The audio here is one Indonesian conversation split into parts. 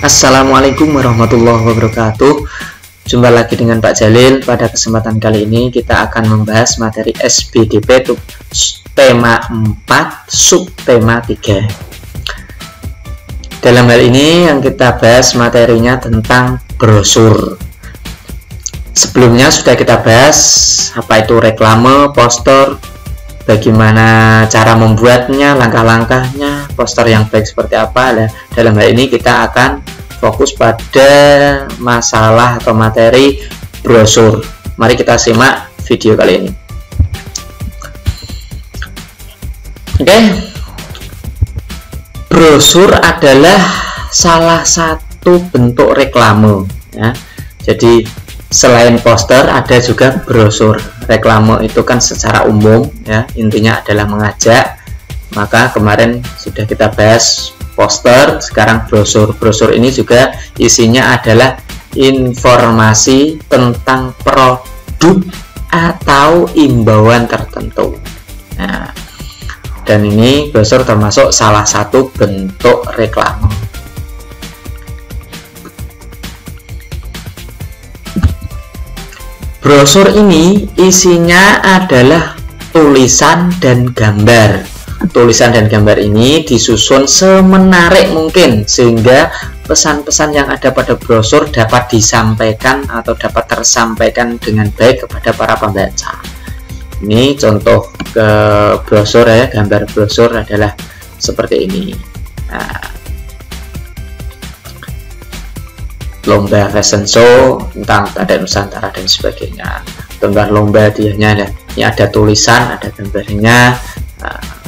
Assalamualaikum warahmatullahi wabarakatuh. Jumpa lagi dengan Pak Jalil. Pada kesempatan kali ini kita akan membahas materi SBDP tema 4 subtema 3. Dalam hal ini yang kita bahas materinya tentang brosur. Sebelumnya sudah kita bahas apa itu reklame, poster, bagaimana cara membuatnya, langkah-langkahnya, poster yang baik seperti apa. Nah, dalam hal ini kita akan fokus pada masalah atau materi brosur. Mari kita simak video kali ini. Oke. Brosur adalah salah satu bentuk reklame ya. Jadi selain poster ada juga brosur. Reklame itu kan secara umum ya, intinya adalah mengajak. Maka kemarin sudah kita bahas poster, sekarang brosur. Brosur ini juga isinya adalah informasi tentang produk atau imbauan tertentu. Nah, dan ini brosur termasuk salah satu bentuk reklame. Brosur ini isinya adalah tulisan dan gambar. Tulisan dan gambar ini disusun semenarik mungkin sehingga pesan-pesan yang ada pada brosur dapat disampaikan atau dapat tersampaikan dengan baik kepada para pembaca. Ini contoh ke brosur ya, gambar brosur adalah seperti ini. Nah, lomba fashion show tentang adat Nusantara dan sebagainya. Gambar lomba dianya ada, ini ada tulisan, ada gambarnya. Nah,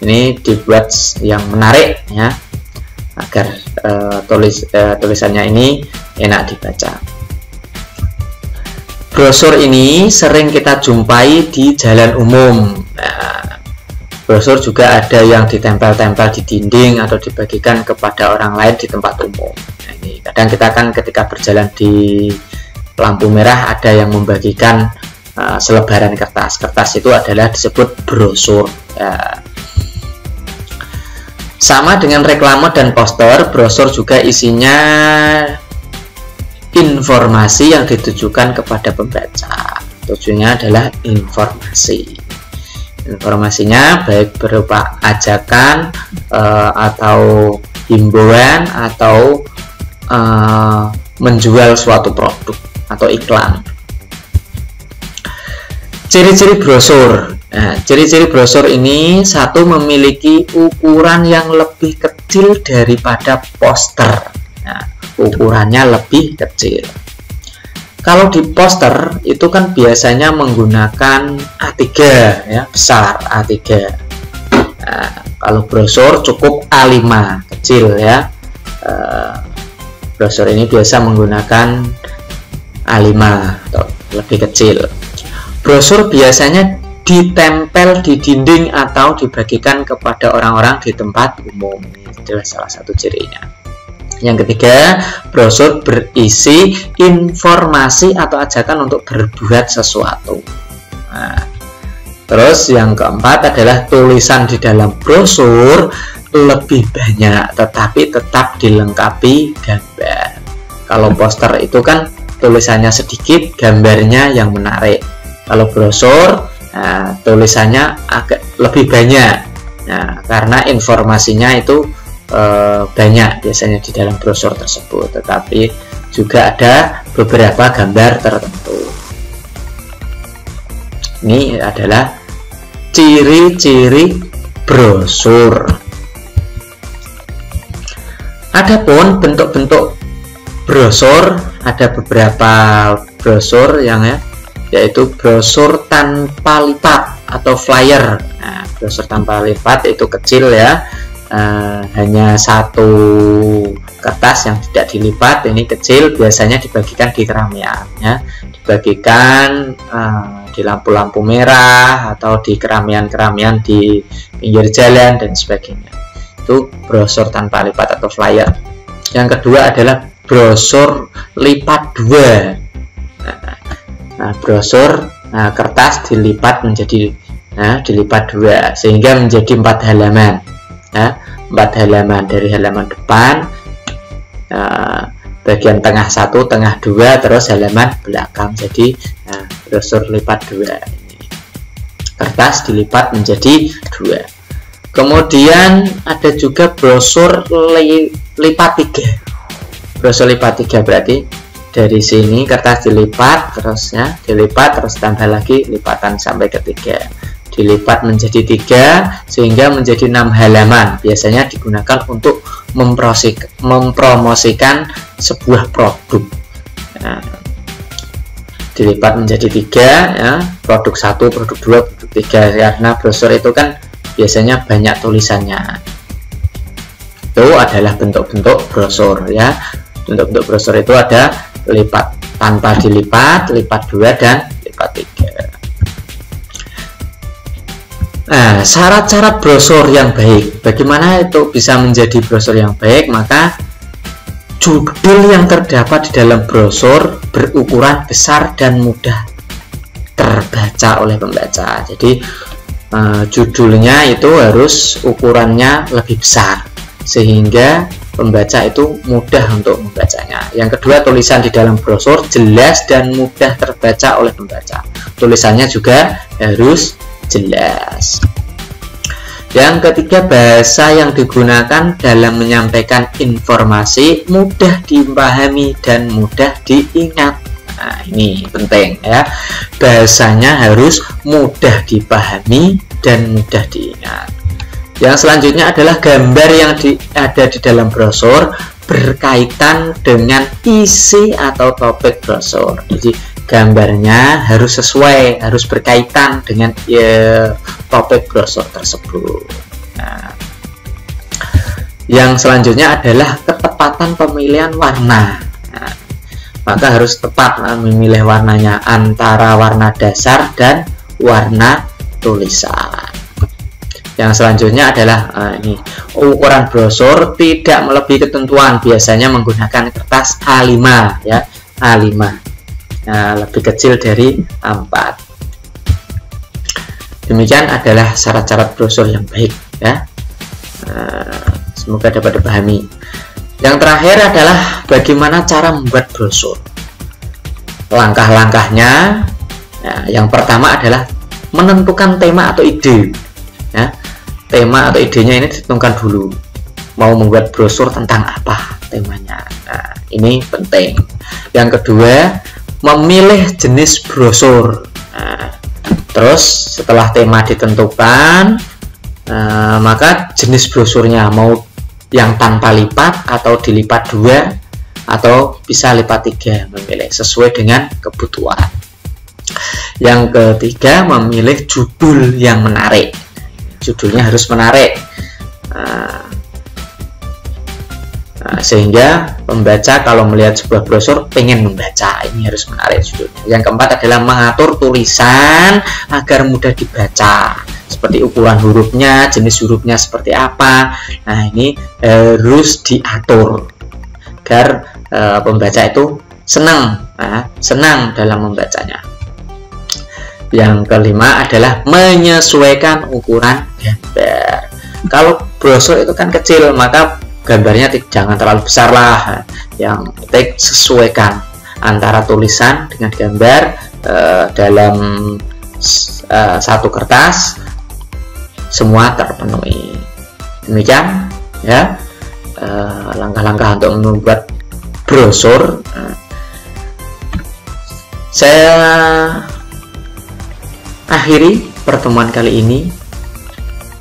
ini dibuat yang menarik ya, agar tulisannya ini enak dibaca. Brosur ini sering kita jumpai di jalan umum. Nah, brosur juga ada yang ditempel-tempel di dinding atau dibagikan kepada orang lain di tempat umum. Nah, ini kadang kita kan ketika berjalan di lampu merah ada yang membagikan selebaran kertas. Kertas itu adalah disebut brosur. Sama dengan reklame dan poster, brosur juga isinya informasi yang ditujukan kepada pembaca. Tujuannya adalah informasi. Informasinya baik berupa ajakan atau himbauan atau menjual suatu produk atau iklan. Ciri-ciri brosur. Nah, ciri-ciri brosur ini satu, memiliki ukuran yang lebih kecil daripada poster. Nah, ukurannya lebih kecil. Kalau di poster itu kan biasanya menggunakan A3 ya, besar A3. Nah, kalau brosur cukup A5 kecil ya. Brosur ini biasa menggunakan A5 atau lebih kecil. Brosur biasanya ditempel di dinding atau dibagikan kepada orang-orang di tempat umum. Ini adalah salah satu cirinya. Yang ketiga, brosur berisi informasi atau ajakan untuk berbuat sesuatu. Nah, terus yang keempat adalah tulisan di dalam brosur lebih banyak tetapi tetap dilengkapi gambar. Kalau poster itu kan tulisannya sedikit, gambarnya yang menarik. Kalau brosur, nah, tulisannya agak lebih banyak. Nah, karena informasinya itu banyak biasanya di dalam brosur tersebut, tetapi juga ada beberapa gambar tertentu. Ini adalah ciri-ciri brosur. Adapun bentuk-bentuk brosur, ada beberapa brosur yang yaitu brosur tanpa lipat atau flyer. Nah, brosur tanpa lipat itu kecil ya, hanya satu kertas yang tidak dilipat. Ini kecil, biasanya dibagikan di keramaian ya, dibagikan di lampu-lampu merah atau di keramaian-keramaian di pinggir jalan dan sebagainya. Itu brosur tanpa lipat atau flyer. Yang kedua adalah brosur lipat 2. Nah, brosur kertas dilipat menjadi dilipat 2 sehingga menjadi 4 halaman. 4 halaman, dari halaman depan bagian tengah 1, tengah 2, terus halaman belakang. Jadi brosur lipat 2 ini. Kertas dilipat menjadi 2. Kemudian ada juga brosur lipat 3. Brosur lipat 3 berarti dari sini kertas dilipat, terusnya dilipat, terus tambah lagi lipatan sampai ke 3. Dilipat menjadi 3 sehingga menjadi 6 halaman. Biasanya digunakan untuk mempromosikan sebuah produk. Dilipat menjadi 3 ya, produk 1, produk 2, produk 3, karena brosur itu kan biasanya banyak tulisannya. Itu adalah bentuk-bentuk brosur ya. Bentuk-bentuk brosur itu ada lipat tanpa dilipat, lipat 2, dan lipat 3. Nah, syarat-syarat brosur yang baik. Bagaimana itu bisa menjadi brosur yang baik? Maka judul yang terdapat di dalam brosur berukuran besar dan mudah terbaca oleh pembaca. Jadi judulnya itu harus ukurannya lebih besar sehingga pembaca itu mudah untuk membacanya. Yang kedua, tulisan di dalam brosur jelas dan mudah terbaca oleh pembaca. Tulisannya juga harus jelas. Yang ketiga, bahasa yang digunakan dalam menyampaikan informasi mudah dipahami dan mudah diingat. Nah, ini penting ya. Bahasanya harus mudah dipahami dan mudah diingat. Yang selanjutnya adalah gambar yang ada di dalam brosur berkaitan dengan isi atau topik brosur. Jadi gambarnya harus sesuai, harus berkaitan dengan topik brosur tersebut. Nah, yang selanjutnya adalah ketepatan pemilihan warna. Nah, maka harus tepat memilih warnanya antara warna dasar dan warna tulisan. Yang selanjutnya adalah ini ukuran brosur tidak melebihi ketentuan, biasanya menggunakan kertas A5 ya, A5. Nah, lebih kecil dari A4. Demikian adalah syarat-syarat brosur yang baik ya. Semoga dapat dipahami. Yang terakhir adalah bagaimana cara membuat brosur. Langkah-langkahnya, yang pertama adalah menentukan tema atau ide ya. Tema atau idenya ini ditentukan dulu. Mau membuat brosur tentang apa temanya. Nah, ini penting. Yang kedua, memilih jenis brosur. Nah, terus setelah tema ditentukan, maka jenis brosurnya mau yang tanpa lipat atau dilipat 2 atau bisa lipat 3, memilih sesuai dengan kebutuhan. Yang ketiga, memilih judul yang menarik. Judulnya harus menarik. Sehingga pembaca kalau melihat sebuah brosur pengen membaca, ini harus menarik judulnya. Yang keempat adalah mengatur tulisan agar mudah dibaca, seperti ukuran hurufnya, jenis hurufnya seperti apa. Nah, ini harus diatur agar pembaca itu senang dalam membacanya. Yang kelima adalah menyesuaikan ukuran gambar. Kalau brosur itu kan kecil, maka gambarnya jangan terlalu besar lah. Yang penting sesuaikan antara tulisan dengan gambar dalam satu kertas, semua terpenuhi. Demikian ya langkah-langkah untuk membuat brosur. Saya akhiri pertemuan kali ini.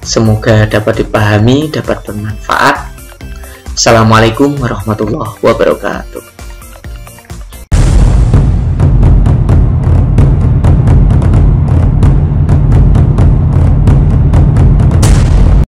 Semoga dapat dipahami, dapat bermanfaat. Assalamualaikum warahmatullahi wabarakatuh.